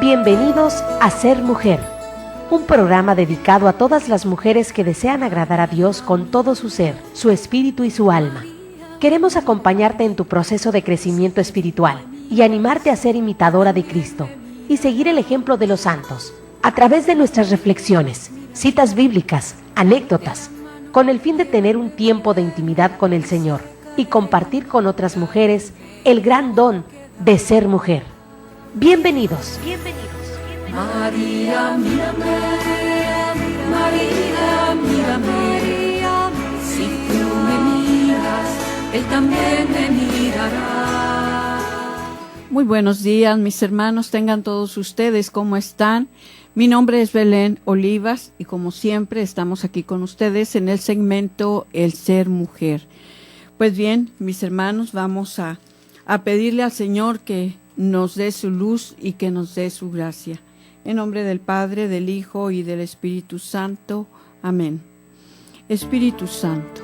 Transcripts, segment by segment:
Bienvenidos a Ser Mujer, un programa dedicado a todas las mujeres que desean agradar a Dios con todo su ser, su espíritu y su alma. Queremos acompañarte en tu proceso de crecimiento espiritual y animarte a ser imitadora de Cristo y seguir el ejemplo de los santos, a través de nuestras reflexiones, citas bíblicas, anécdotas, con el fin de tener un tiempo de intimidad con el Señor y compartir con otras mujeres el gran don de ser mujer. Bienvenidos. María, mírame, María, mírame, si tú me miras, Él también me mirará. Muy buenos días, mis hermanos, tengan todos ustedes, ¿cómo están? Mi nombre es Belén Olivas y como siempre estamos aquí con ustedes en el segmento El Ser Mujer. Pues bien, mis hermanos, vamos a pedirle al Señor que nos dé su luz y que nos dé su gracia. En nombre del Padre, del Hijo y del Espíritu Santo. Amén. Espíritu Santo,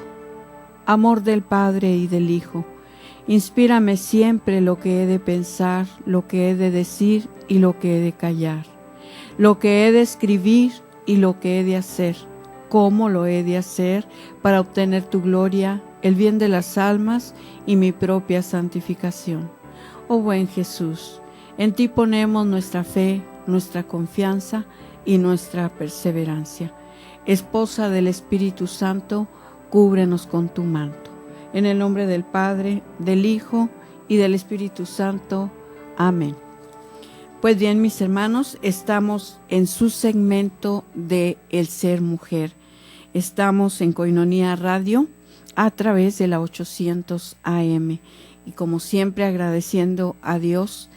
amor del Padre y del Hijo, inspírame siempre lo que he de pensar, lo que he de decir y lo que he de callar, lo que he de escribir y lo que he de hacer, cómo lo he de hacer para obtener tu gloria, el bien de las almas y mi propia santificación. Oh buen Jesús, en ti ponemos nuestra fe, nuestra confianza y nuestra perseverancia. Esposa del Espíritu Santo, cúbrenos con tu manto. En el nombre del Padre, del Hijo y del Espíritu Santo. Amén. Pues bien, mis hermanos, estamos en su segmento de El Ser Mujer. Estamos en Koinonia Radio a través de la 800 AM. Y como siempre agradeciendo a Dios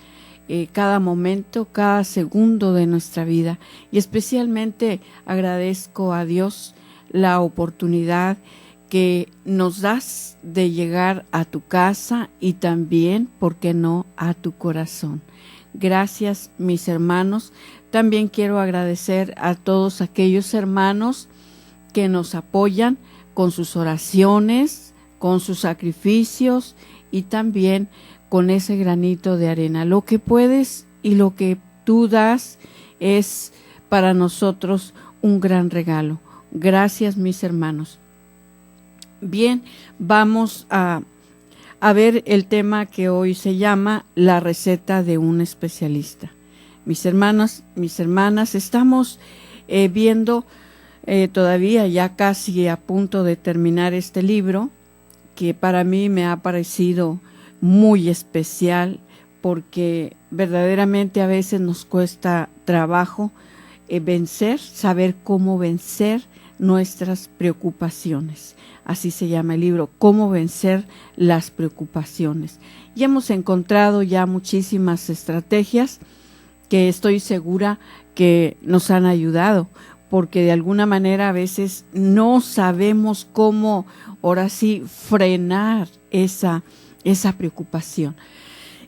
cada momento, cada segundo de nuestra vida. Y especialmente agradezco a Dios la oportunidad que nos das de llegar a tu casa y también, ¿por qué no?, a tu corazón. Gracias, mis hermanos. También quiero agradecer a todos aquellos hermanos que nos apoyan con sus oraciones, con sus sacrificios y también con ese granito de arena. Lo que puedes y lo que tú das es para nosotros un gran regalo. Gracias, mis hermanos. Bien, vamos a ver el tema que hoy se llama La receta de un especialista. Mis hermanos, mis hermanas, estamos viendo todavía ya casi a punto de terminar este libro, que para mí me ha parecido muy especial porque verdaderamente a veces nos cuesta trabajo saber cómo vencer nuestras preocupaciones. Así se llama el libro, Cómo vencer las preocupaciones. Y hemos encontrado ya muchísimas estrategias que estoy segura que nos han ayudado, porque de alguna manera a veces no sabemos cómo, ahora sí, frenar esa preocupación.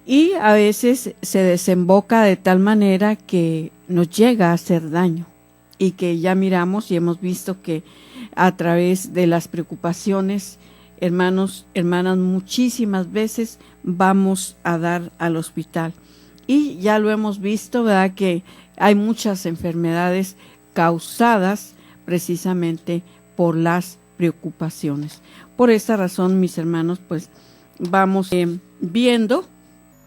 Y a veces se desemboca de tal manera que nos llega a hacer daño y que ya miramos y hemos visto que a través de las preocupaciones, hermanos, hermanas, muchísimas veces vamos a dar al hospital. Y ya lo hemos visto, ¿verdad?, que hay muchas enfermedades causadas precisamente por las preocupaciones. Por esta razón, mis hermanos, pues vamos viendo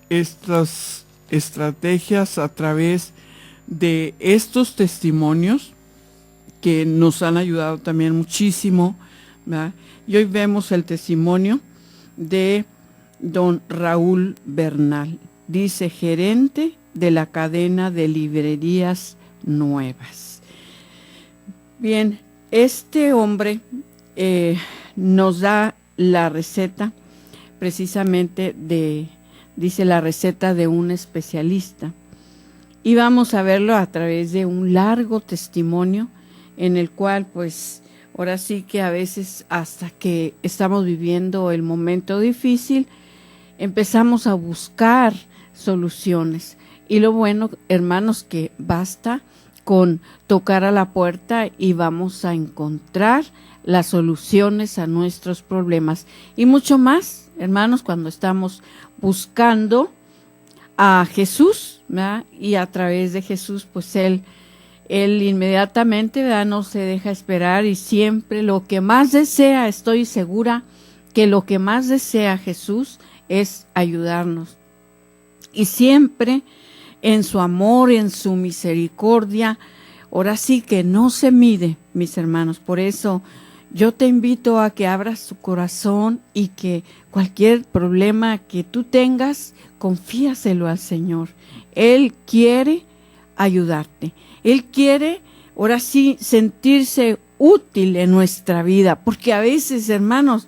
estas estrategias a través de estos testimonios que nos han ayudado también muchísimo, ¿verdad? Y hoy vemos el testimonio de don Raúl Bernal. Dice, gerente de la cadena de librerías Nuevas. Bien, este hombre nos da la receta precisamente dice la receta de un especialista. Y vamos a verlo a través de un largo testimonio en el cual, pues, ahora sí que a veces hasta que estamos viviendo el momento difícil, empezamos a buscar soluciones. Y lo bueno, hermanos, que basta con tocar a la puerta y vamos a encontrar las soluciones a nuestros problemas. Y mucho más, hermanos, cuando estamos buscando a Jesús, ¿verdad? Y a través de Jesús, pues Él inmediatamente, ¿verdad?, no se deja esperar y siempre lo que más desea, estoy segura que lo que más desea Jesús es ayudarnos. Y siempre en su amor, en su misericordia, ahora sí que no se mide, mis hermanos. Por eso yo te invito a que abras tu corazón y que cualquier problema que tú tengas, confíaselo al Señor. Él quiere ayudarte. Él quiere, ahora sí, sentirse útil en nuestra vida, porque a veces, hermanos,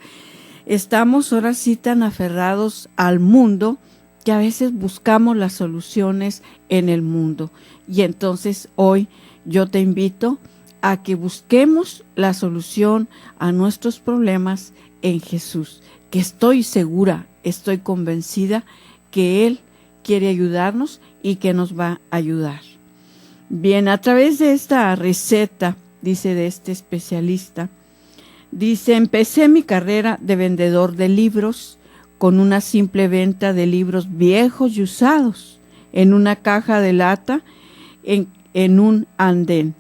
estamos ahora sí tan aferrados al mundo que a veces buscamos las soluciones en el mundo. Y entonces hoy yo te invito a que busquemos la solución a nuestros problemas en Jesús, que estoy segura, estoy convencida que Él quiere ayudarnos y que nos va a ayudar. Bien, a través de esta receta, dice de este especialista, dice, empecé mi carrera de vendedor de libros con una simple venta de libros viejos y usados en una caja de lata en un andén.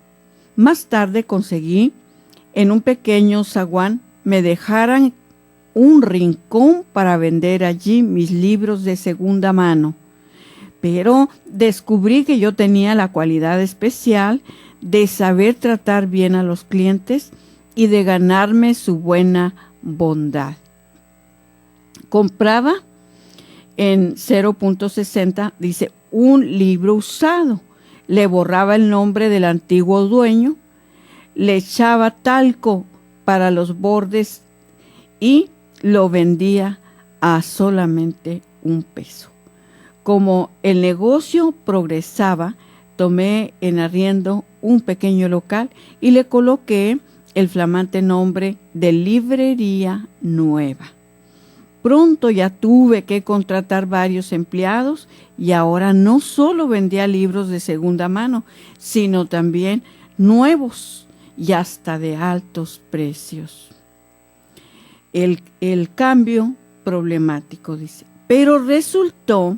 Más tarde conseguí en un pequeño zaguán me dejaran un rincón para vender allí mis libros de segunda mano. Pero descubrí que yo tenía la cualidad especial de saber tratar bien a los clientes y de ganarme su buena bondad. Compraba en 0.60, dice, un libro usado. Le borraba el nombre del antiguo dueño, le echaba talco para los bordes y lo vendía a solamente $1. Como el negocio progresaba, tomé en arriendo un pequeño local y le coloqué el flamante nombre de Librería Nueva. Pronto ya tuve que contratar varios empleados y ahora no solo vendía libros de segunda mano, sino también nuevos y hasta de altos precios. El cambio problemático, dice. Pero resultó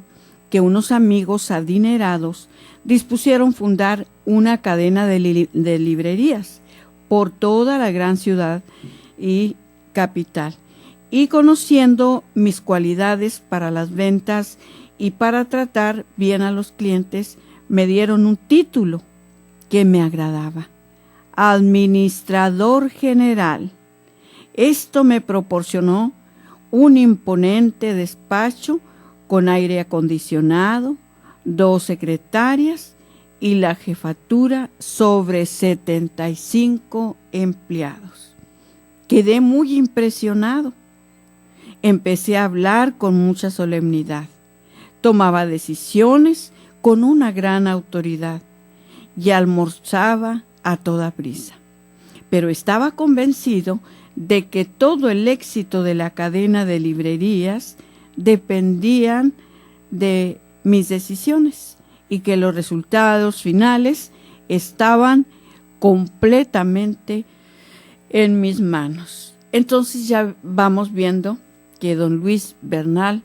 que unos amigos adinerados dispusieron fundar una cadena de librerías por toda la gran ciudad y capital. Y conociendo mis cualidades para las ventas y para tratar bien a los clientes, me dieron un título que me agradaba: Administrador General. Esto me proporcionó un imponente despacho con aire acondicionado, 2 secretarias y la jefatura sobre 75 empleados. Quedé muy impresionado. Empecé a hablar con mucha solemnidad. Tomaba decisiones con una gran autoridad y almorzaba a toda prisa. Pero estaba convencido de que todo el éxito de la cadena de librerías dependían de mis decisiones y que los resultados finales estaban completamente en mis manos. Entonces ya vamos viendo que don Luis Bernal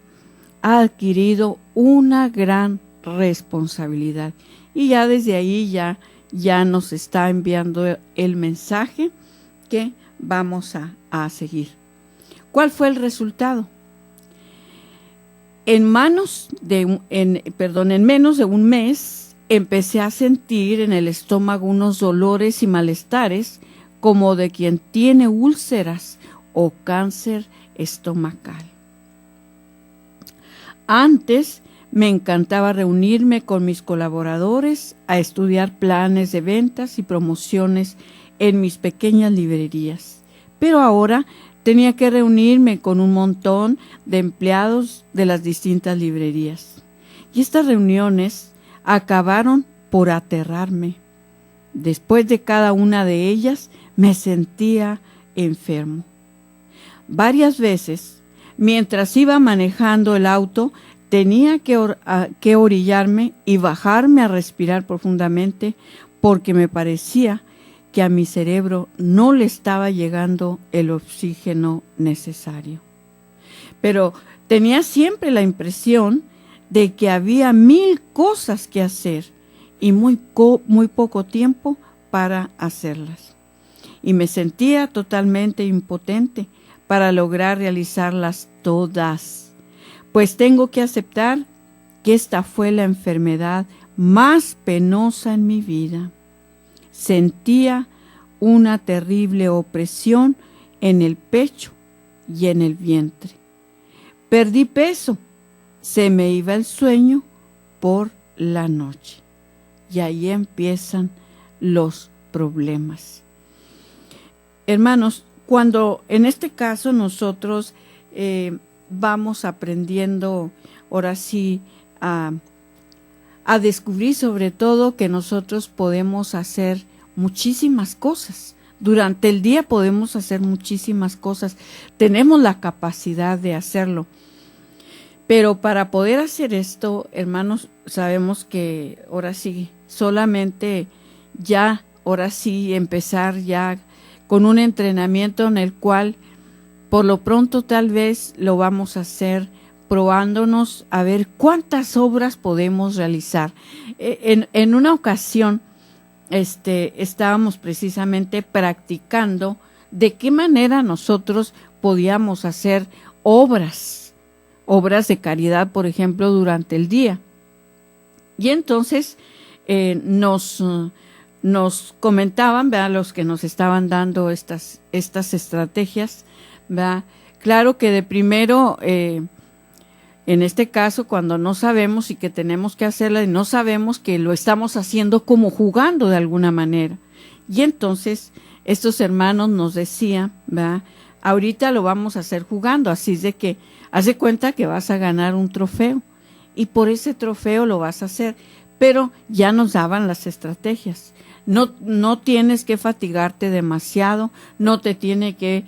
ha adquirido una gran responsabilidad y ya desde ahí ya nos está enviando el mensaje que vamos a seguir. ¿Cuál fue el resultado? En menos de un mes empecé a sentir en el estómago unos dolores y malestares como de quien tiene úlceras o cáncer estomacal. Antes me encantaba reunirme con mis colaboradores a estudiar planes de ventas y promociones en mis pequeñas librerías, pero ahora tenía que reunirme con un montón de empleados de las distintas librerías. Y estas reuniones acabaron por aterrarme. Después de cada una de ellas me sentía enfermo. Varias veces, mientras iba manejando el auto, tenía que orillarme y bajarme a respirar profundamente porque me parecía que a mi cerebro no le estaba llegando el oxígeno necesario. Pero tenía siempre la impresión de que había 1000 cosas que hacer y muy poco tiempo para hacerlas. Y me sentía totalmente impotente para lograr realizarlas todas, pues tengo que aceptar que esta fue la enfermedad más penosa en mi vida. Sentía una terrible opresión en el pecho y en el vientre. Perdí peso, se me iba el sueño por la noche. Y ahí empiezan los problemas. Hermanos, cuando en este caso nosotros vamos aprendiendo ahora sí a descubrir sobre todo que nosotros podemos hacer muchísimas cosas. Durante el día podemos hacer muchísimas cosas. Tenemos la capacidad de hacerlo. Pero para poder hacer esto, hermanos, sabemos que ahora sí, solamente ya, ahora sí, empezar ya con un entrenamiento en el cual por lo pronto tal vez lo vamos a hacer probándonos a ver cuántas obras podemos realizar. En una ocasión estábamos precisamente practicando de qué manera nosotros podíamos hacer obras de caridad, por ejemplo, durante el día. Y entonces nos comentaban, ¿verdad?, los que nos estaban dando estas estrategias, ¿verdad? Claro que de primero, en este caso, cuando no sabemos y que tenemos que hacerla y no sabemos que lo estamos haciendo como jugando de alguna manera. Y entonces estos hermanos nos decían, ¿verdad?, ahorita lo vamos a hacer jugando, así es de que haz de cuenta que vas a ganar un trofeo y por ese trofeo lo vas a hacer, pero ya nos daban las estrategias. No tienes que fatigarte demasiado, no te tiene que,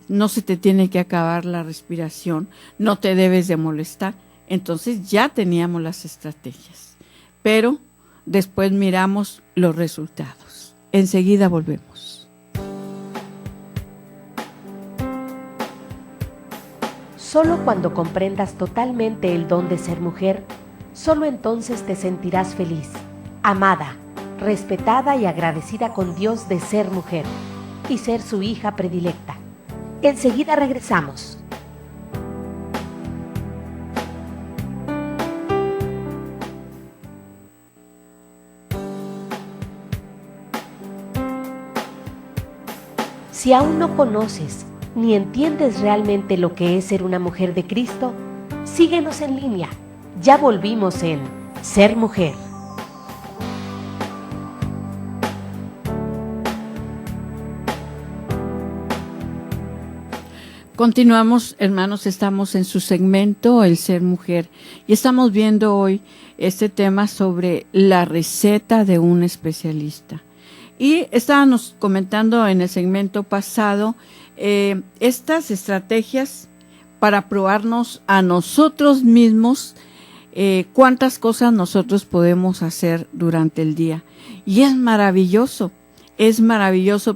no se te tiene que acabar la respiración, no te debes de molestar. Entonces ya teníamos las estrategias, pero después miramos los resultados. Enseguida volvemos. Solo cuando comprendas totalmente el don de ser mujer, solo entonces te sentirás feliz, amada, respetada y agradecida con Dios de ser mujer y ser su hija predilecta. Enseguida regresamos. Si aún no conoces ni entiendes realmente lo que es ser una mujer de Cristo, síguenos en línea. Ya volvimos en Ser Mujer. Continuamos, hermanos, estamos en su segmento El Ser Mujer y estamos viendo hoy este tema sobre la receta de un especialista. Y estábamos comentando en el segmento pasado estas estrategias para probarnos a nosotros mismos cuántas cosas nosotros podemos hacer durante el día. Y es maravilloso,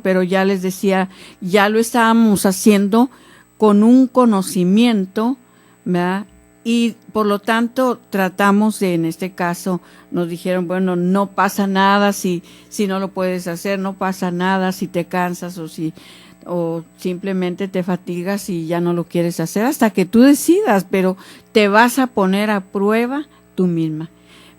pero ya les decía, ya lo estábamos haciendo con un conocimiento, ¿verdad? Y por lo tanto tratamos de, en este caso, nos dijeron, bueno, no pasa nada si no lo puedes hacer, no pasa nada si te cansas o simplemente te fatigas y ya no lo quieres hacer hasta que tú decidas, pero te vas a poner a prueba tú misma.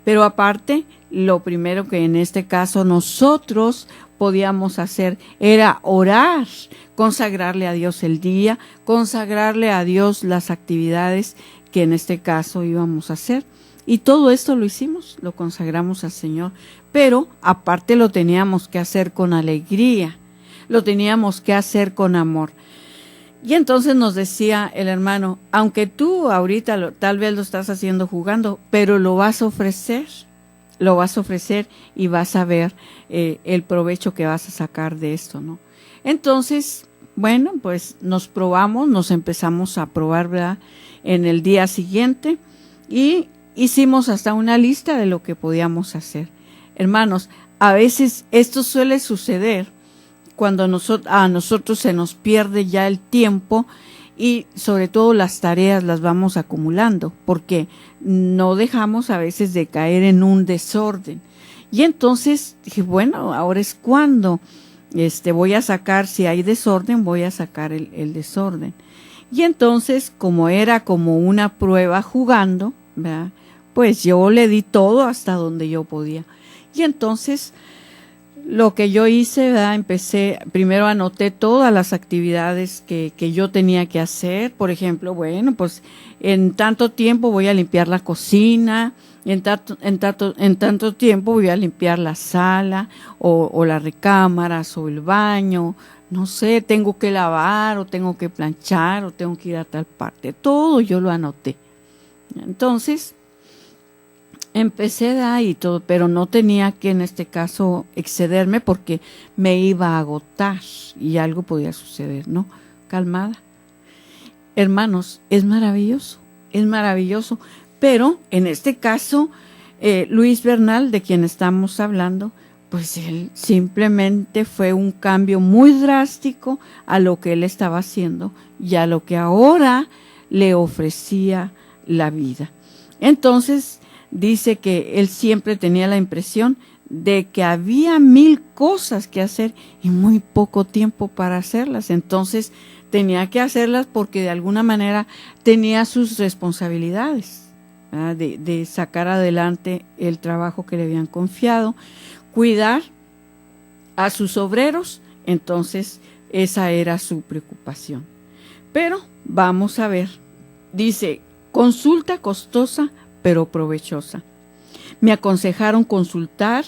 Pero aparte, lo primero que en este caso nosotros podíamos hacer era orar, consagrarle a Dios el día, consagrarle a Dios las actividades que en este caso íbamos a hacer. Y todo esto lo hicimos, lo consagramos al Señor, pero aparte lo teníamos que hacer con alegría, lo teníamos que hacer con amor. Y entonces nos decía el hermano, aunque tú ahorita tal vez lo estás haciendo jugando, pero lo vas a ofrecer y vas a ver el provecho que vas a sacar de esto, ¿no? Entonces, bueno, pues nos empezamos a probar, ¿verdad?, en el día siguiente y hicimos hasta una lista de lo que podíamos hacer. Hermanos, a veces esto suele suceder cuando a nosotros se nos pierde ya el tiempo y sobre todo las tareas las vamos acumulando porque no dejamos a veces de caer en un desorden. Y entonces dije, bueno, ahora es cuando voy a sacar, si hay desorden, voy a sacar el desorden. Y entonces, como era como una prueba jugando, ¿verdad?, pues yo le di todo hasta donde yo podía. Y entonces, lo que yo hice, ¿verdad?, empecé, primero anoté todas las actividades que yo tenía que hacer. Por ejemplo, bueno, pues en tanto tiempo voy a limpiar la cocina, en tanto tiempo voy a limpiar la sala o las recámaras o el baño. No sé, tengo que lavar o tengo que planchar o tengo que ir a tal parte. Todo yo lo anoté. Entonces, empecé de ahí todo, pero no tenía que en este caso excederme porque me iba a agotar y algo podía suceder, ¿no? Calmada. Hermanos, es maravilloso, pero en este caso, Luis Bernal, de quien estamos hablando, pues él simplemente fue un cambio muy drástico a lo que él estaba haciendo y a lo que ahora le ofrecía la vida. Entonces, dice que él siempre tenía la impresión de que había 1000 cosas que hacer y muy poco tiempo para hacerlas. Entonces tenía que hacerlas porque de alguna manera tenía sus responsabilidades, ¿verdad?, de sacar adelante el trabajo que le habían confiado, cuidar a sus obreros. Entonces esa era su preocupación. Pero vamos a ver, dice, consulta costosa pero provechosa. Me aconsejaron consultar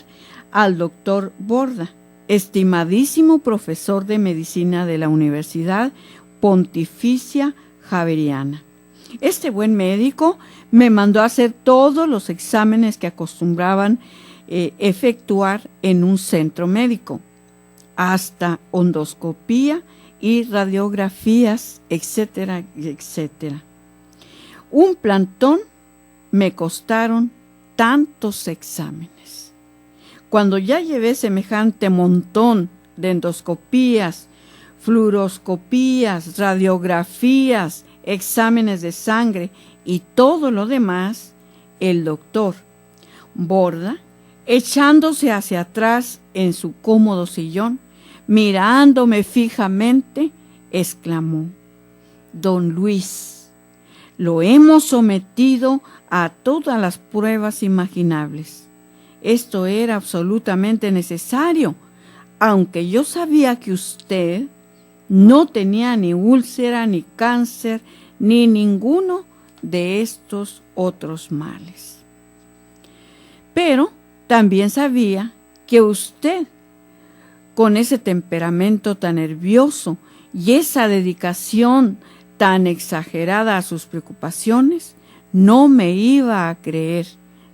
al doctor Borda, estimadísimo profesor de medicina de la Universidad Pontificia Javeriana. Este buen médico me mandó a hacer todos los exámenes que acostumbraban efectuar en un centro médico, hasta endoscopía y radiografías, etcétera, etcétera. Un plantón me costaron tantos exámenes. Cuando ya llevé semejante montón de endoscopías, fluoroscopías, radiografías, exámenes de sangre y todo lo demás, el doctor Borda, echándose hacia atrás en su cómodo sillón, mirándome fijamente, exclamó: Don Luis, lo hemos sometido a todas las pruebas imaginables. Esto era absolutamente necesario, aunque yo sabía que usted no tenía ni úlcera, ni cáncer, ni ninguno de estos otros males. Pero también sabía que usted, con ese temperamento tan nervioso y esa dedicación tan exagerada a sus preocupaciones, no me iba a creer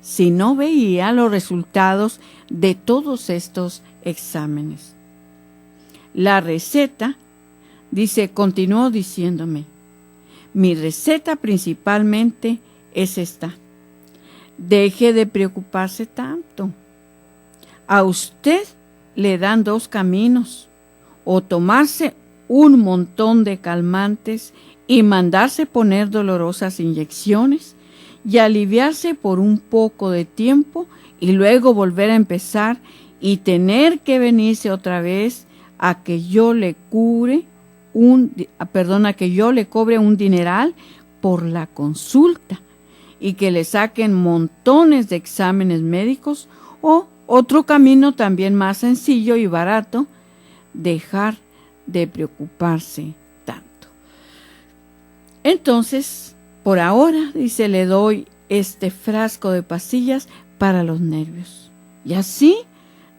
si no veía los resultados de todos estos exámenes. La receta, dice, continuó diciéndome, mi receta principalmente es esta: deje de preocuparse tanto. A usted le dan 2 caminos: o tomarse un montón de calmantes y mandarse poner dolorosas inyecciones y aliviarse por un poco de tiempo y luego volver a empezar y tener que venirse otra vez a que yo le cobre un dineral por la consulta y que le saquen montones de exámenes médicos, o otro camino también más sencillo y barato: dejar de preocuparse tanto. Entonces, por ahora, dice, le doy este frasco de pastillas para los nervios. Y así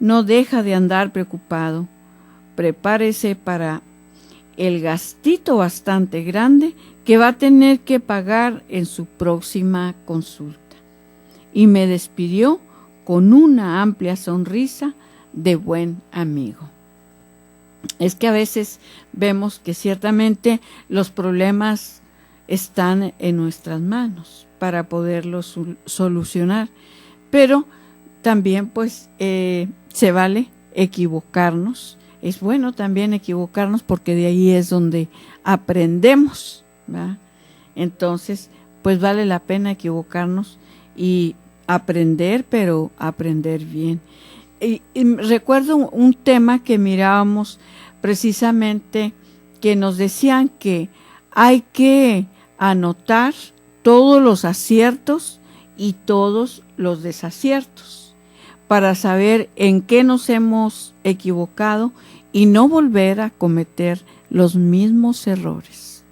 no deja de andar preocupado. Prepárese para el gastito bastante grande que va a tener que pagar en su próxima consulta. Y me despidió con una amplia sonrisa de buen amigo. Es que a veces vemos que ciertamente los problemas están en nuestras manos para poderlos solucionar, pero también pues se vale equivocarnos. Es bueno también equivocarnos porque de ahí es donde aprendemos, ¿verdad? Entonces, pues vale la pena equivocarnos y aprender, pero aprender bien. Y recuerdo un tema que mirábamos precisamente, que nos decían que hay que anotar todos los aciertos y todos los desaciertos para saber en qué nos hemos equivocado y no volver a cometer los mismos errores.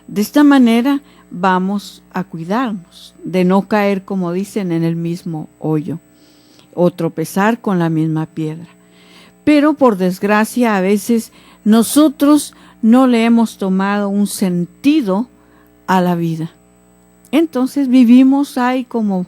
De esta manera vamos a cuidarnos de no caer, como dicen, en el mismo hoyo o tropezar con la misma piedra. Pero por desgracia a veces nosotros no le hemos tomado un sentido a la vida. Entonces vivimos ahí como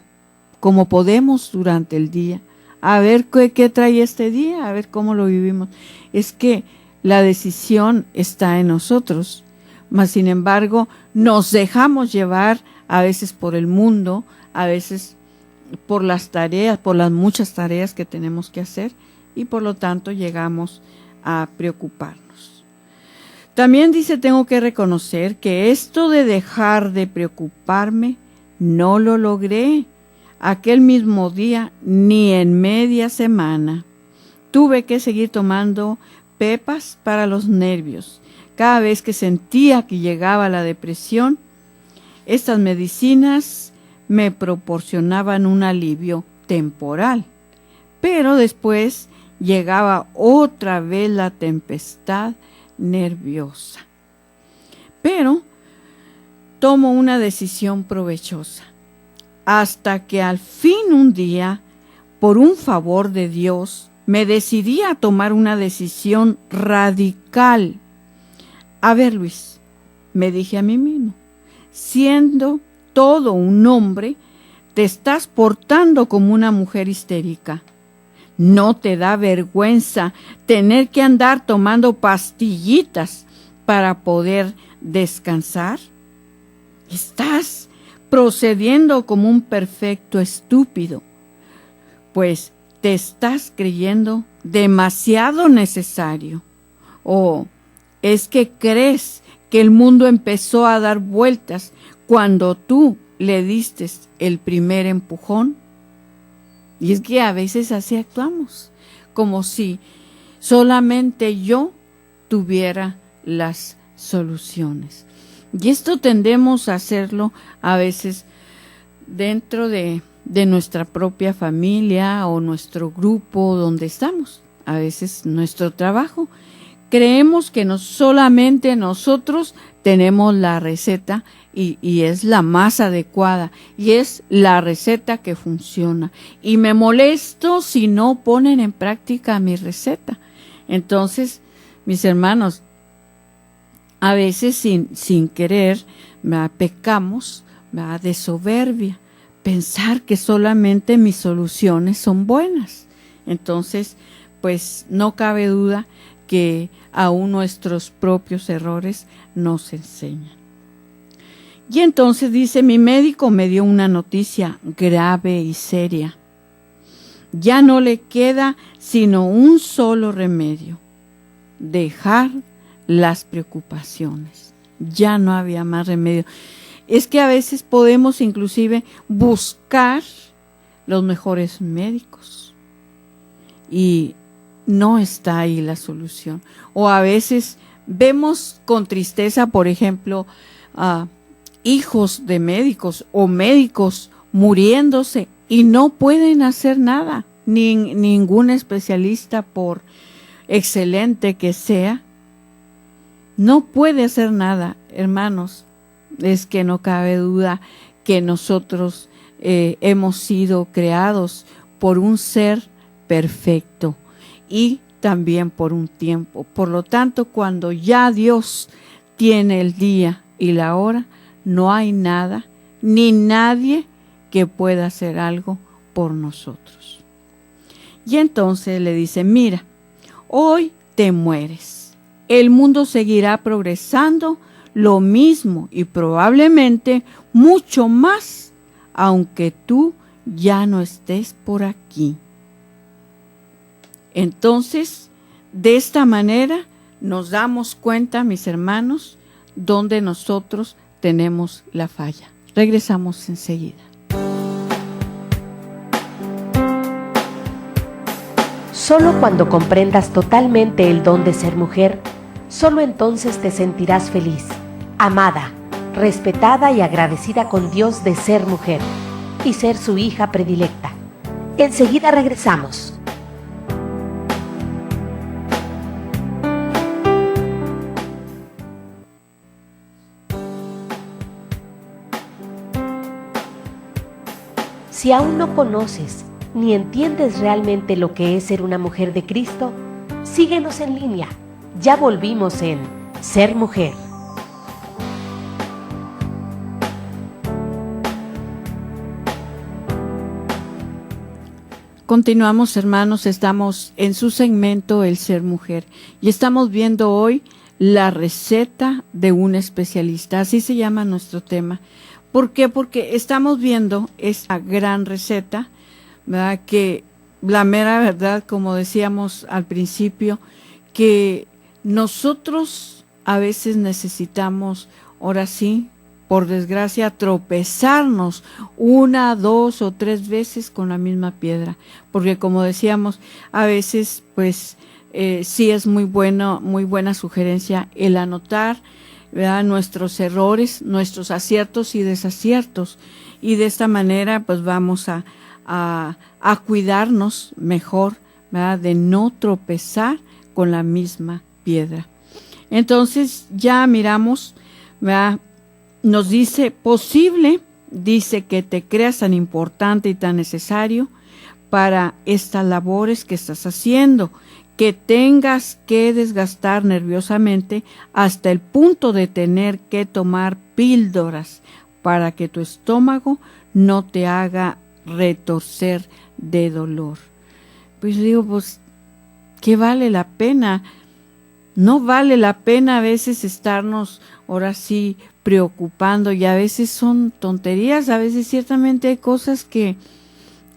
podemos durante el día. A ver qué trae este día, a ver cómo lo vivimos. Es que la decisión está en nosotros. Mas sin embargo, nos dejamos llevar a veces por el mundo, a veces por las tareas, por las muchas tareas que tenemos que hacer, y por lo tanto llegamos a preocuparnos. También dice, tengo que reconocer que esto de dejar de preocuparme no lo logré aquel mismo día ni en media semana. Tuve que seguir tomando pepas para los nervios. Cada vez que sentía que llegaba la depresión, estas medicinas me proporcionaban un alivio temporal, pero después llegaba otra vez la tempestad nerviosa. Pero tomo una decisión provechosa, hasta que al fin un día, por un favor de Dios, me decidí a tomar una decisión radical. A ver, Luis, me dije a mí mismo, siendo todo un hombre, te estás portando como una mujer histérica. ¿No te da vergüenza tener que andar tomando pastillitas para poder descansar? Estás procediendo como un perfecto estúpido, pues te estás creyendo demasiado necesario. ¿O es que crees que el mundo empezó a dar vueltas cuando tú le diste el primer empujón? Y es que a veces así actuamos, como si solamente yo tuviera las soluciones. Y esto tendemos a hacerlo a veces dentro de nuestra propia familia o nuestro grupo donde estamos, a veces nuestro trabajo. Creemos que no solamente nosotros tenemos la receta y es la más adecuada y es la receta que funciona. Y me molesto si no ponen en práctica mi receta. Entonces, mis hermanos, a veces sin querer pecamos de soberbia, pensar que solamente mis soluciones son buenas. Entonces, pues no cabe duda que aún nuestros propios errores nos enseñan. Y entonces dice, mi médico me dio una noticia grave y seria. Ya no le queda sino un solo remedio: dejar las preocupaciones. Ya no había más remedio. Es que a veces podemos inclusive buscar los mejores médicos y no está ahí la solución. O a veces vemos con tristeza, por ejemplo, hijos de médicos o médicos muriéndose y no pueden hacer nada. Ningún especialista, por excelente que sea, no puede hacer nada. Hermanos, es que no cabe duda que nosotros hemos sido creados por un ser perfecto y también por un tiempo. Por lo tanto, cuando ya Dios tiene el día y la hora, no hay nada ni nadie que pueda hacer algo por nosotros. Y entonces le dice, mira, hoy te mueres. El mundo seguirá progresando lo mismo y probablemente mucho más, aunque tú ya no estés por aquí. Entonces, de esta manera nos damos cuenta, mis hermanos, donde nosotros tenemos la falla. Regresamos enseguida. Solo cuando comprendas totalmente el don de ser mujer, solo entonces te sentirás feliz, amada, respetada y agradecida con Dios de ser mujer y ser su hija predilecta. Enseguida regresamos. Si aún no conoces ni entiendes realmente lo que es ser una mujer de Cristo, síguenos en línea. Ya volvimos en Ser Mujer. Continuamos, hermanos, estamos en su segmento El Ser Mujer y estamos viendo hoy la receta de un especialista. Así se llama nuestro tema. ¿Por qué? Porque estamos viendo esta gran receta, ¿verdad? Que la mera verdad, como decíamos al principio, que nosotros a veces necesitamos, ahora sí, por desgracia, tropezarnos 1, 2 o 3 veces con la misma piedra, porque como decíamos, a veces pues sí es muy buena sugerencia el anotar, ¿verdad?, nuestros errores, nuestros aciertos y desaciertos, y de esta manera pues vamos a cuidarnos mejor, ¿verdad?, de no tropezar con la misma piedra. Entonces ya miramos, ¿verdad?, nos dice dice que te creas tan importante y tan necesario para estas labores que estás haciendo, que tengas que desgastar nerviosamente hasta el punto de tener que tomar píldoras para que tu estómago no te haga retorcer de dolor. Pues digo, pues, ¿qué vale la pena? No vale la pena a veces estarnos ahora sí preocupando, y a veces son tonterías, a veces ciertamente hay cosas que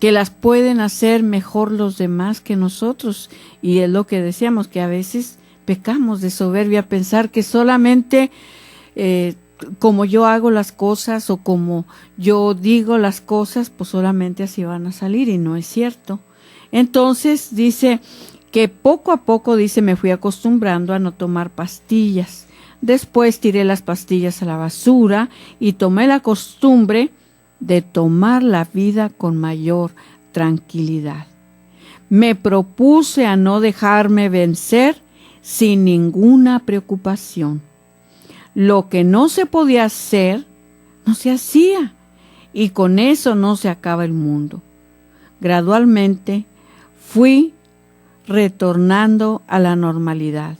las pueden hacer mejor los demás que nosotros, y es lo que decíamos, que a veces pecamos de soberbia, pensar que solamente como yo hago las cosas o como yo digo las cosas, pues solamente así van a salir, y no es cierto. Entonces dice que poco a poco, dice, me fui acostumbrando a no tomar pastillas. Después tiré las pastillas a la basura y tomé la costumbre de tomar la vida con mayor tranquilidad. Me propuse a no dejarme vencer sin ninguna preocupación. Lo que no se podía hacer, no se hacía, y con eso no se acaba el mundo. Gradualmente fui retornando a la normalidad.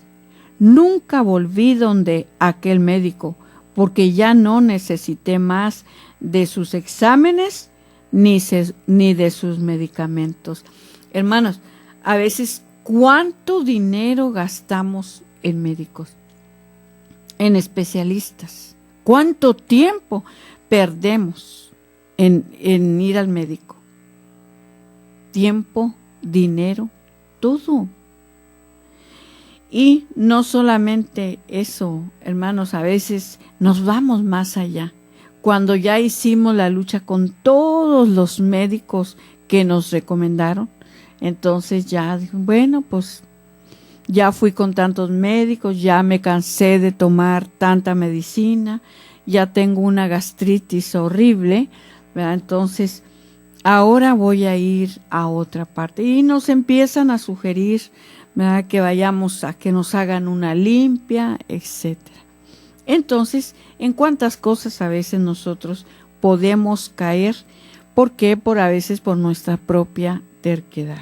Nunca volví donde aquel médico, porque ya no necesité más de sus exámenes ni de sus medicamentos. Hermanos, a veces, ¿cuánto dinero gastamos en médicos, en especialistas? ¿Cuánto tiempo perdemos en ir al médico? Tiempo, dinero, todo. Y no solamente eso, hermanos, a veces nos vamos más allá. Cuando ya hicimos la lucha con todos los médicos que nos recomendaron, entonces ya digo, bueno, pues ya fui con tantos médicos, ya me cansé de tomar tanta medicina, ya tengo una gastritis horrible, ¿verdad? Entonces ahora voy a ir a otra parte. Y nos empiezan a sugerir, ¿verdad?, que vayamos a que nos hagan una limpia, etcétera. Entonces, ¿en cuántas cosas a veces nosotros podemos caer? ¿Por qué? A veces por nuestra propia terquedad.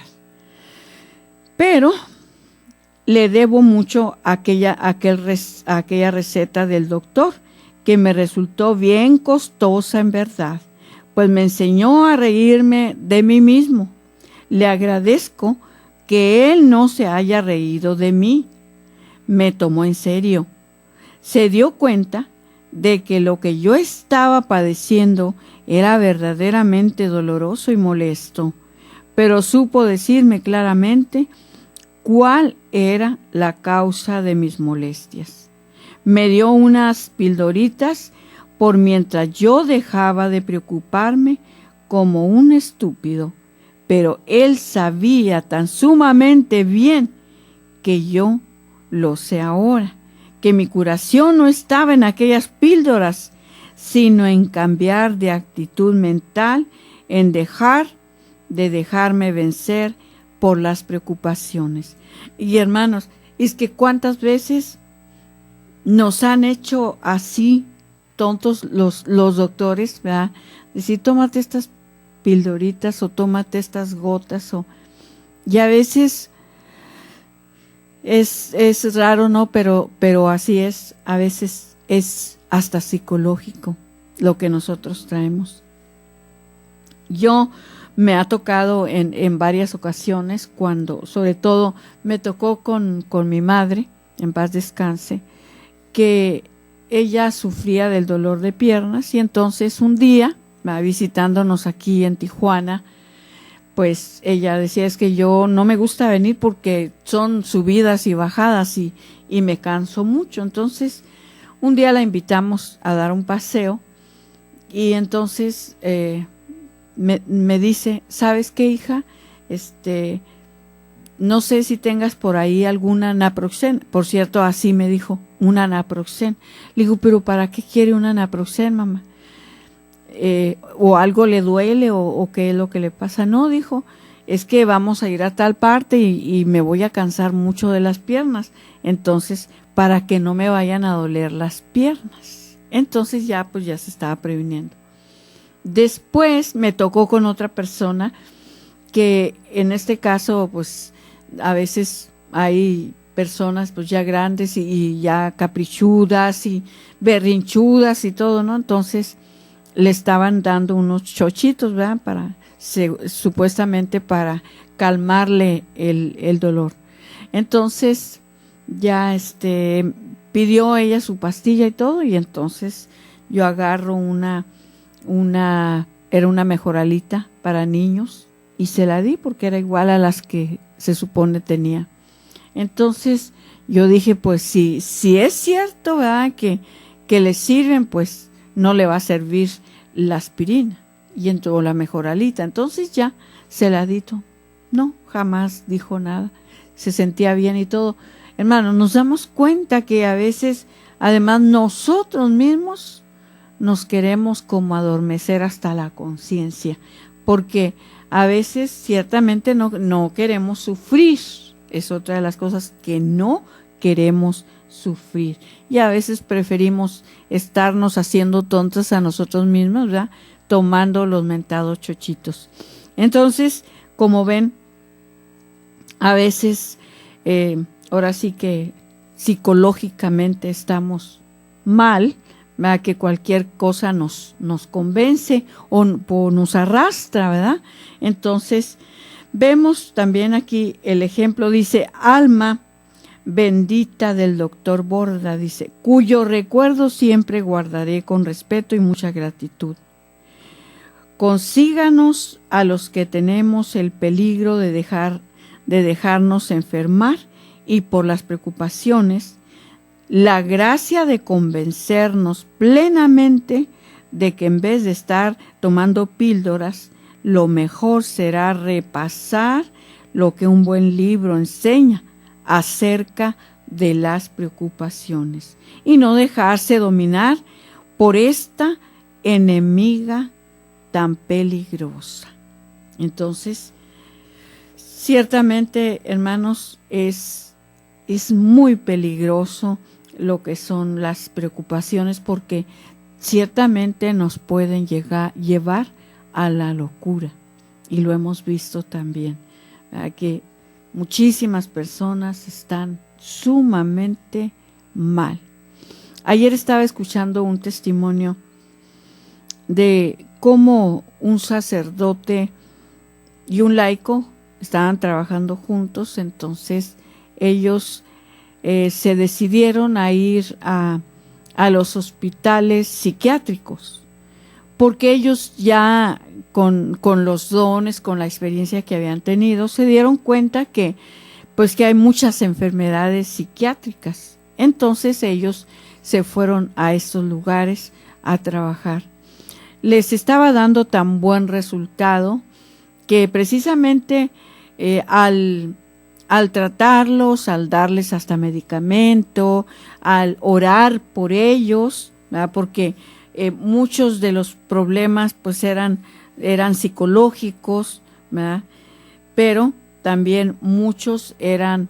Pero le debo mucho a aquella receta del doctor, que me resultó bien costosa en verdad, pues me enseñó a reírme de mí mismo. Le agradezco que él no se haya reído de mí. Me tomó en serio. Se dio cuenta de que lo que yo estaba padeciendo era verdaderamente doloroso y molesto, pero supo decirme claramente cuál era la causa de mis molestias. Me dio unas pildoritas por mientras yo dejaba de preocuparme como un estúpido, pero él sabía tan sumamente bien que yo lo sé ahora, que mi curación no estaba en aquellas píldoras, sino en cambiar de actitud mental, en dejar de dejarme vencer por las preocupaciones. Y hermanos, es que cuántas veces nos han hecho así tontos los doctores, ¿verdad? Decir, tómate estas pildoritas o tómate estas gotas, y a veces es raro, ¿no? Pero así es, a veces es hasta psicológico lo que nosotros traemos. Yo me ha tocado en varias ocasiones, cuando sobre todo me tocó con mi madre, en paz descanse, que ella sufría del dolor de piernas, y entonces un día, visitándonos aquí en Tijuana, pues ella decía, es que yo no me gusta venir porque son subidas y bajadas y me canso mucho. Entonces un día la invitamos a dar un paseo, y entonces me dice, ¿sabes qué, hija? No sé si tengas por ahí alguna naproxen. Por cierto, así me dijo, una naproxen. Le digo, ¿pero para qué quiere una naproxen, mamá? ¿O algo le duele o qué es lo que le pasa? No, dijo, es que vamos a ir a tal parte y me voy a cansar mucho de las piernas. Entonces, para que no me vayan a doler las piernas. Entonces ya se estaba previniendo. Después me tocó con otra persona que en este caso, pues a veces hay personas pues ya grandes y ya caprichudas y berrinchudas y todo, ¿no? Entonces le estaban dando unos chochitos, ¿verdad? Supuestamente para calmarle el dolor. Entonces ya pidió ella su pastilla y todo, y entonces yo agarro era una mejoralita para niños y se la di porque era igual a las que se supone tenía. Entonces yo dije, pues si es cierto, ¿verdad? Que le sirven, pues no le va a servir la aspirina o la mejoralita. Entonces ya se la di. No, jamás dijo nada. Se sentía bien y todo. Hermano, nos damos cuenta que a veces, además, nosotros mismos nos queremos como adormecer hasta la conciencia, porque a veces ciertamente no queremos sufrir. Es otra de las cosas que no queremos sufrir. Y a veces preferimos estarnos haciendo tontas a nosotros mismos, ¿verdad? Tomando los mentados chochitos. Entonces, como ven, a veces, ahora sí que psicológicamente estamos mal, ¿verdad? Que cualquier cosa nos convence o nos arrastra, ¿verdad? Entonces, vemos también aquí el ejemplo, dice, alma bendita del doctor Borda, dice, cuyo recuerdo siempre guardaré con respeto y mucha gratitud. Consíganos a los que tenemos el peligro de dejarnos enfermar y por las preocupaciones, la gracia de convencernos plenamente de que en vez de estar tomando píldoras, lo mejor será repasar lo que un buen libro enseña acerca de las preocupaciones y no dejarse dominar por esta enemiga tan peligrosa. Entonces, ciertamente, hermanos, es muy peligroso lo que son las preocupaciones, porque ciertamente nos pueden llevar a la locura, y lo hemos visto también, que muchísimas personas están sumamente mal. Ayer estaba escuchando un testimonio de cómo un sacerdote y un laico estaban trabajando juntos. Entonces ellos se decidieron a ir a los hospitales psiquiátricos, porque ellos ya con los dones, con la experiencia que habían tenido, se dieron cuenta que hay muchas enfermedades psiquiátricas. Entonces ellos se fueron a estos lugares a trabajar. Les estaba dando tan buen resultado que precisamente al tratarlos, al darles hasta medicamento, al orar por ellos, ¿verdad? Porque muchos de los problemas pues eran psicológicos, ¿verdad? Pero también muchos eran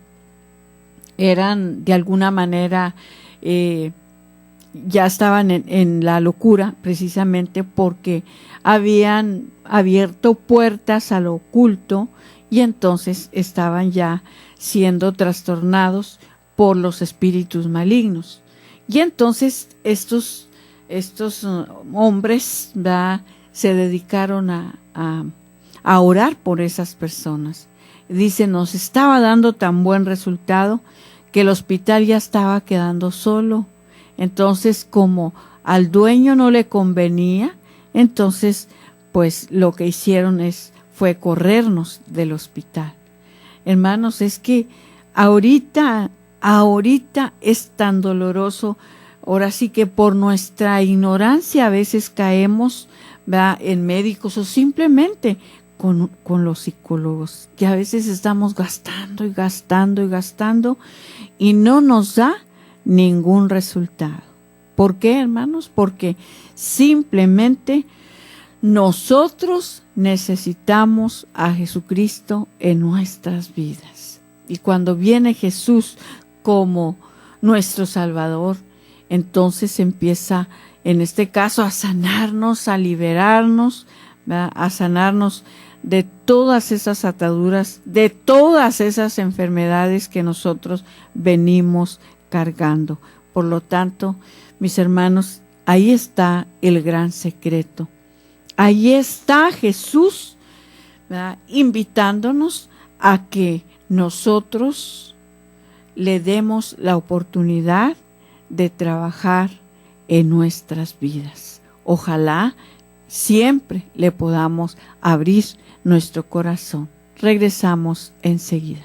de alguna manera ya estaban en la locura, precisamente porque habían abierto puertas a lo oculto y entonces estaban ya siendo trastornados por los espíritus malignos. Y entonces estos hombres, ¿verdad?, se dedicaron a orar por esas personas. Dice, nos estaba dando tan buen resultado que el hospital ya estaba quedando solo. Entonces, como al dueño no le convenía, entonces, pues lo que hicieron fue corrernos del hospital. Hermanos, es que ahorita es tan doloroso. Ahora sí que por nuestra ignorancia a veces caemos, ¿verdad?, en médicos o simplemente con los psicólogos, que a veces estamos gastando y gastando y gastando y no nos da ningún resultado. ¿Por qué, hermanos? Porque simplemente nosotros necesitamos a Jesucristo en nuestras vidas. Y cuando viene Jesús como nuestro Salvador, entonces empieza, en este caso, a sanarnos, a liberarnos, ¿verdad?, a sanarnos de todas esas ataduras, de todas esas enfermedades que nosotros venimos cargando. Por lo tanto, mis hermanos, ahí está el gran secreto. Ahí está Jesús, ¿verdad?, invitándonos a que nosotros le demos la oportunidad de trabajar en nuestras vidas. Ojalá siempre le podamos abrir nuestro corazón. Regresamos enseguida.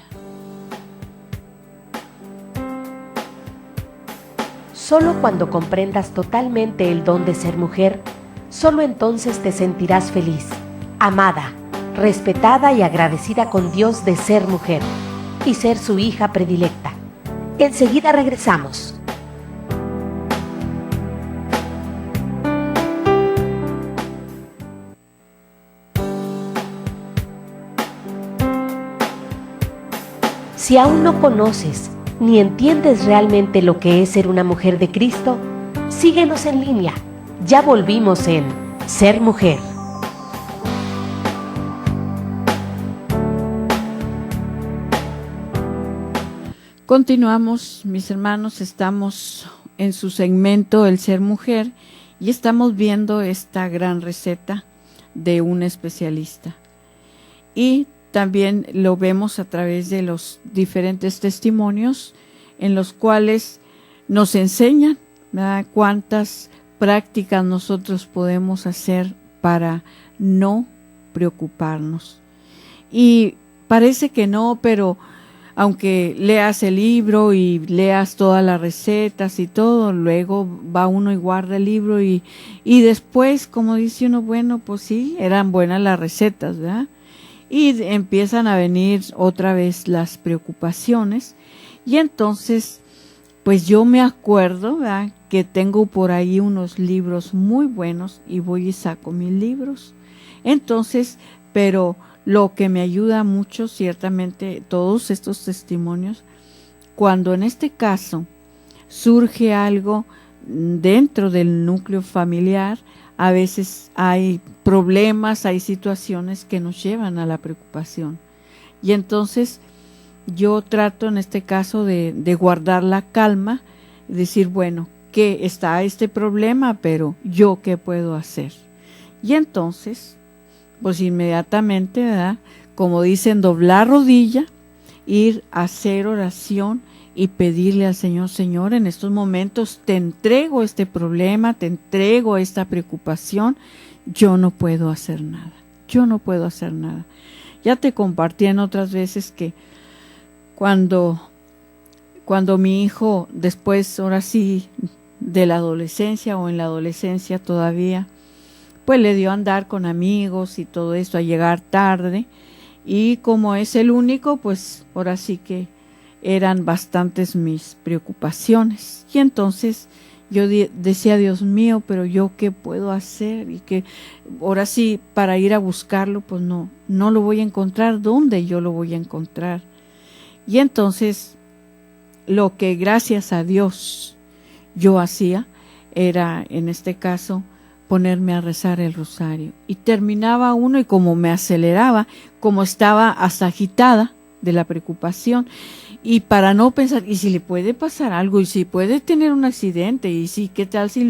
Solo cuando comprendas totalmente el don de ser mujer, solo entonces te sentirás feliz, amada, respetada y agradecida con Dios de ser mujer y ser su hija predilecta. Enseguida regresamos. Si aún no conoces ni entiendes realmente lo que es ser una mujer de Cristo, síguenos en línea. Ya volvimos en Ser Mujer. Continuamos, mis hermanos, estamos en su segmento El Ser Mujer y estamos viendo esta gran receta de un especialista. Y también lo vemos a través de los diferentes testimonios en los cuales nos enseñan, ¿verdad?, cuántas prácticas nosotros podemos hacer para no preocuparnos. Y parece que no, pero aunque leas el libro y leas todas las recetas y todo, luego va uno y guarda el libro y después, como dice uno, bueno, pues sí, eran buenas las recetas, ¿verdad? Y empiezan a venir otra vez las preocupaciones. Y entonces, pues yo me acuerdo, ¿verdad?, que tengo por ahí unos libros muy buenos y voy y saco mis libros. Entonces, pero lo que me ayuda mucho, ciertamente, todos estos testimonios, cuando en este caso surge algo dentro del núcleo familiar, a veces hay problemas, hay situaciones que nos llevan a la preocupación. Y entonces yo trato en este caso de guardar la calma y decir, bueno, que está este problema, pero ¿yo qué puedo hacer? Y entonces, pues inmediatamente, ¿verdad?, como dicen, doblar rodilla, ir a hacer oración y pedirle al Señor, Señor, en estos momentos te entrego este problema, te entrego esta preocupación, yo no puedo hacer nada, yo no puedo hacer nada. Ya te compartí en otras veces que cuando mi hijo después, ahora sí, de la adolescencia o en la adolescencia todavía, pues le dio a andar con amigos y todo esto, a llegar tarde, y como es el único, pues ahora sí que eran bastantes mis preocupaciones. Y entonces yo decía, Dios mío, pero yo qué puedo hacer, y que ahora sí para ir a buscarlo, pues no lo voy a encontrar. ¿Dónde yo lo voy a encontrar? Y entonces lo que gracias a Dios yo hacía era, en este caso, ponerme a rezar el rosario. Y terminaba uno, y como me aceleraba, como estaba hasta agitada de la preocupación, y para no pensar, y si le puede pasar algo, y si puede tener un accidente, y si qué tal si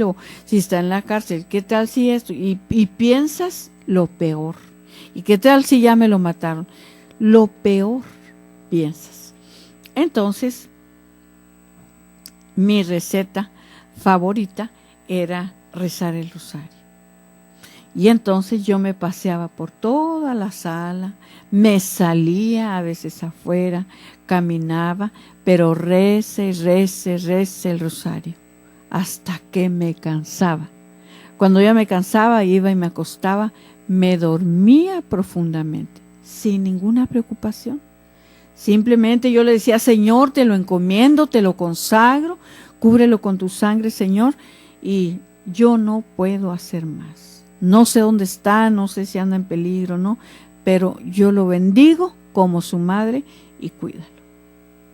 está en la cárcel, qué tal si esto, y piensas lo peor, y qué tal si ya me lo mataron, lo peor piensas. Entonces mi receta favorita era rezar el rosario. Y entonces yo me paseaba por toda la sala, me salía a veces afuera, caminaba, pero rece el rosario, hasta que me cansaba. Cuando ya me cansaba, iba y me acostaba, me dormía profundamente, sin ninguna preocupación. Simplemente yo le decía, Señor, te lo encomiendo, te lo consagro, cúbrelo con tu sangre, Señor, y yo no puedo hacer más. No sé dónde está, no sé si anda en peligro, no, pero yo lo bendigo como su madre y cuídalo.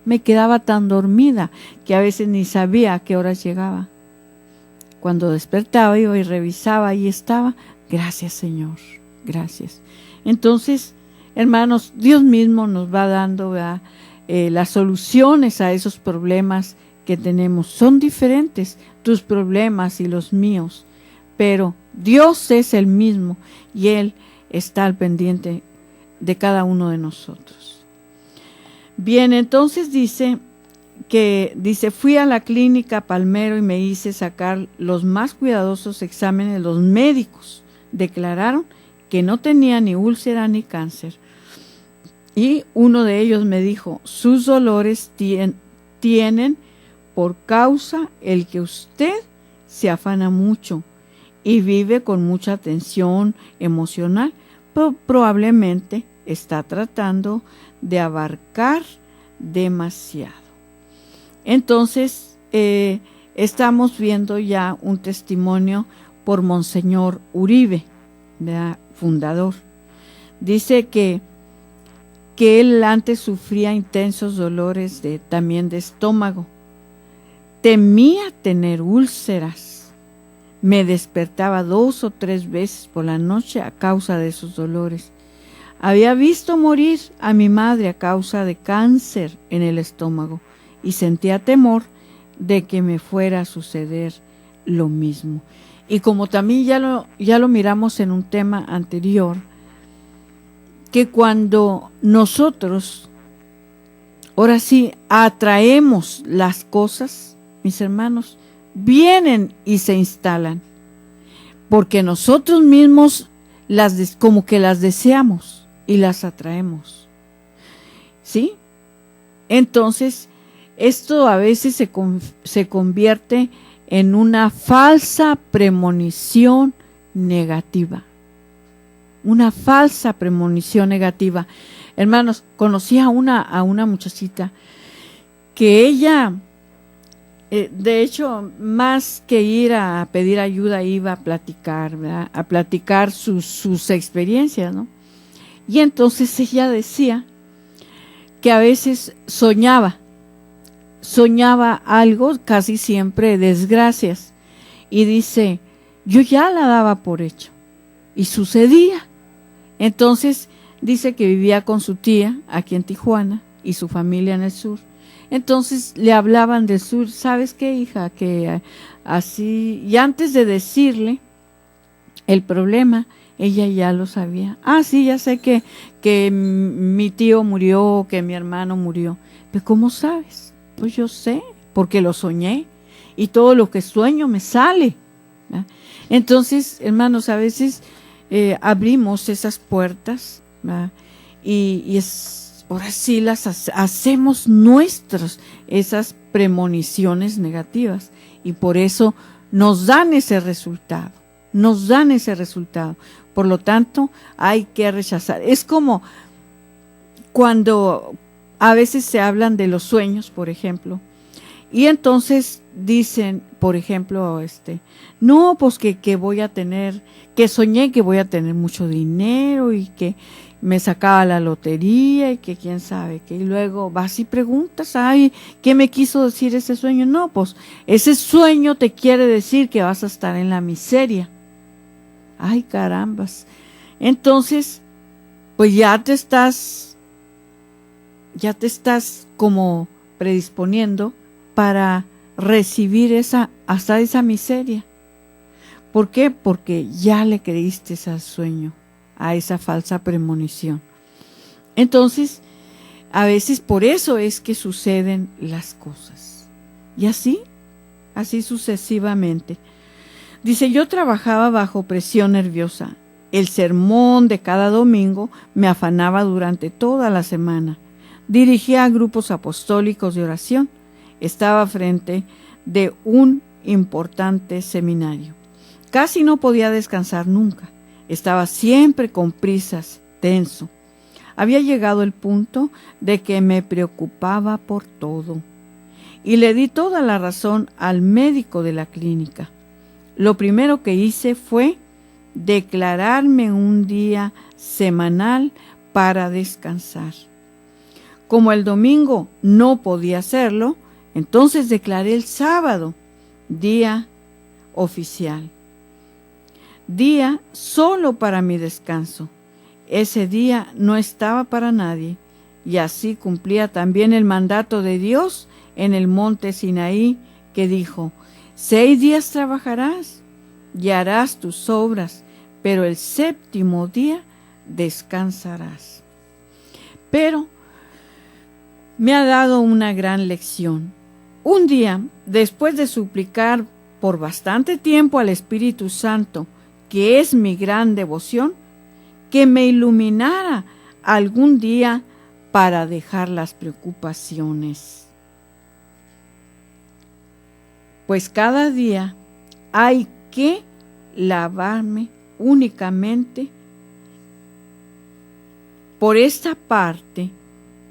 Me quedaba tan dormida que a veces ni sabía a qué horas llegaba. Cuando despertaba, iba y revisaba, ahí estaba. Gracias, Señor, gracias. Entonces, hermanos, Dios mismo nos va dando las soluciones a esos problemas que tenemos. Son diferentes tus problemas y los míos, pero Dios es el mismo y Él está al pendiente de cada uno de nosotros. Bien, entonces dice, fui a la clínica Palmero y me hice sacar los más cuidadosos exámenes. Los médicos declararon que no tenía ni úlcera ni cáncer. Y uno de ellos me dijo, sus dolores tienen por causa el que usted se afana mucho y vive con mucha tensión emocional. Probablemente está tratando de abarcar demasiado. Entonces, estamos viendo ya un testimonio por Monseñor Uribe, ¿verdad? Fundador. Dice que él antes sufría intensos dolores también de estómago. Temía tener úlceras. Me despertaba 2 o 3 veces por la noche a causa de esos dolores. Había visto morir a mi madre a causa de cáncer en el estómago y sentía temor de que me fuera a suceder lo mismo. Y como también ya lo miramos en un tema anterior, que cuando nosotros, ahora sí, atraemos las cosas, mis hermanos, vienen y se instalan, porque nosotros mismos como que las deseamos y las atraemos, ¿sí? Entonces, esto a veces se convierte en una falsa premonición negativa. Una falsa premonición negativa. Hermanos, conocí a una muchachita que ella, de hecho, más que ir a pedir ayuda, iba a platicar, ¿verdad? A platicar sus experiencias, ¿no? Y entonces ella decía que a veces soñaba algo, casi siempre desgracias, y dice, yo ya la daba por hecho, y sucedía. Entonces dice que vivía con su tía aquí en Tijuana y su familia en el sur. Entonces le hablaban del sur, ¿sabes qué, hija? Que así, y antes de decirle el problema, ella ya lo sabía. Ah, sí, ya sé que mi tío murió, que mi hermano murió. ¿Pero cómo sabes? Pues yo sé, porque lo soñé y todo lo que sueño me sale, ¿verdad? Entonces, hermanos, a veces abrimos esas puertas, ¿verdad? Y ahora sí las hacemos nuestras, esas premoniciones negativas, y por eso nos dan ese resultado. Por lo tanto, hay que rechazar. Es como cuando a veces se hablan de los sueños, por ejemplo, y entonces dicen, por ejemplo, no, pues que voy a tener, que soñé que voy a tener mucho dinero y que me sacaba la lotería y que quién sabe, que luego vas y preguntas, ay, ¿qué me quiso decir ese sueño? No, pues ese sueño te quiere decir que vas a estar en la miseria. Ay, carambas. Entonces, pues ya te estás como predisponiendo para recibir hasta esa miseria. ¿Por qué? Porque ya le creíste al sueño, a esa falsa premonición. Entonces, a veces por eso es que suceden las cosas. Y así sucesivamente. Dice, yo trabajaba bajo presión nerviosa. El sermón de cada domingo me afanaba durante toda la semana. Dirigía grupos apostólicos de oración. Estaba frente de un importante seminario. Casi no podía descansar nunca. Estaba siempre con prisas, tenso. Había llegado el punto de que me preocupaba por todo. Y le di toda la razón al médico de la clínica. Lo primero que hice fue declararme un día semanal para descansar. Como el domingo no podía hacerlo, entonces declaré el sábado, día oficial. Día solo para mi descanso. Ese día no estaba para nadie, y así cumplía también el mandato de Dios en el monte Sinaí, que dijo, 6 días trabajarás y harás tus obras, pero el 7º día descansarás. Pero me ha dado una gran lección. Un día, después de suplicar por bastante tiempo al Espíritu Santo, que es mi gran devoción, que me iluminara algún día para dejar las preocupaciones. Pues cada día hay que lavarme únicamente. Por esta parte,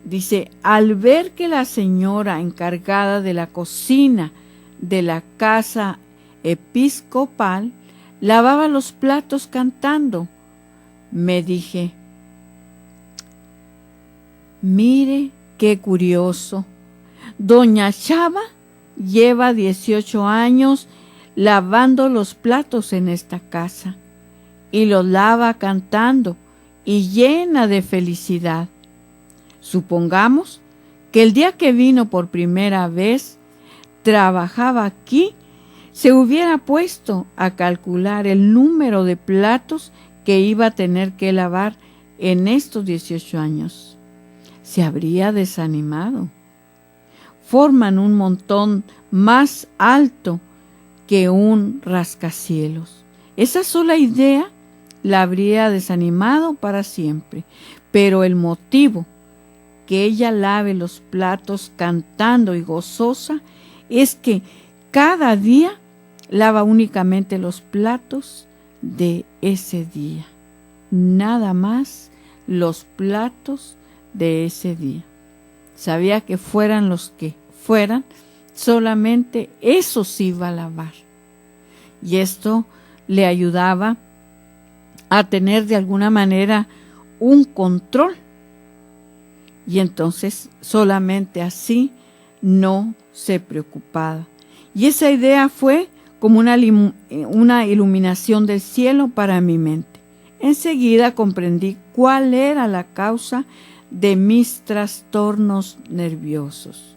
dice, al ver que la señora encargada de la cocina de la casa episcopal lavaba los platos cantando, me dije, mire qué curioso, doña Chava lleva 18 años lavando los platos en esta casa y los lava cantando y llena de felicidad. Supongamos que el día que vino por primera vez, trabajaba aquí, se hubiera puesto a calcular el número de platos que iba a tener que lavar en estos 18 años. Se habría desanimado. Forman un montón más alto que un rascacielos. Esa sola idea la habría desanimado para siempre, pero el motivo que ella lave los platos cantando y gozosa es que cada día lava únicamente los platos de ese día, nada más los platos de ese día. Sabía que fueran los que fueran, solamente eso se iba a lavar. Y esto le ayudaba a tener de alguna manera un control. Y entonces solamente así no se preocupaba. Y esa idea fue como una iluminación del cielo para mi mente. Enseguida comprendí cuál era la causa de mis trastornos nerviosos.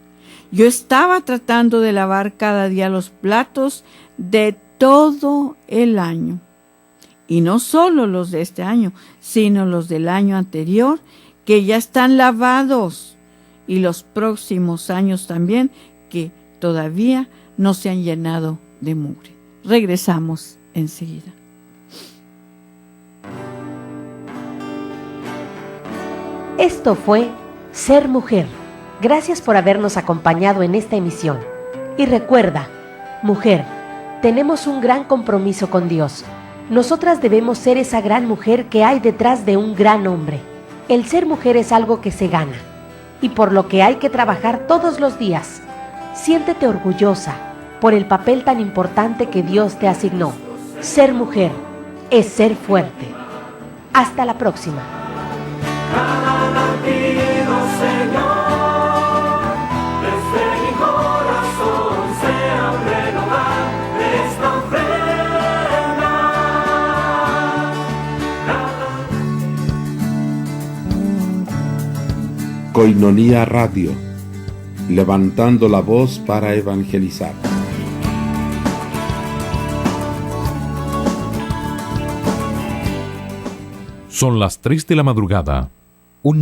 Yo estaba tratando de lavar cada día los platos de todo el año. Y no solo los de este año, sino los del año anterior, que ya están lavados, y los próximos años también, que todavía no se han llenado de mugre. Regresamos enseguida. Esto fue Ser Mujer. Gracias por habernos acompañado en esta emisión. Y recuerda, Mujer, tenemos un gran compromiso con Dios. Nosotras debemos ser esa gran mujer que hay detrás de un gran hombre. El ser mujer es algo que se gana y por lo que hay que trabajar todos los días. Siéntete orgullosa por el papel tan importante que Dios te asignó. Ser mujer es ser fuerte. Hasta la próxima. Cada latido, Señor, desde mi corazón sea un renovar esta ofrenda. Koinonia Radio, levantando la voz para evangelizar. Son las 3 de la madrugada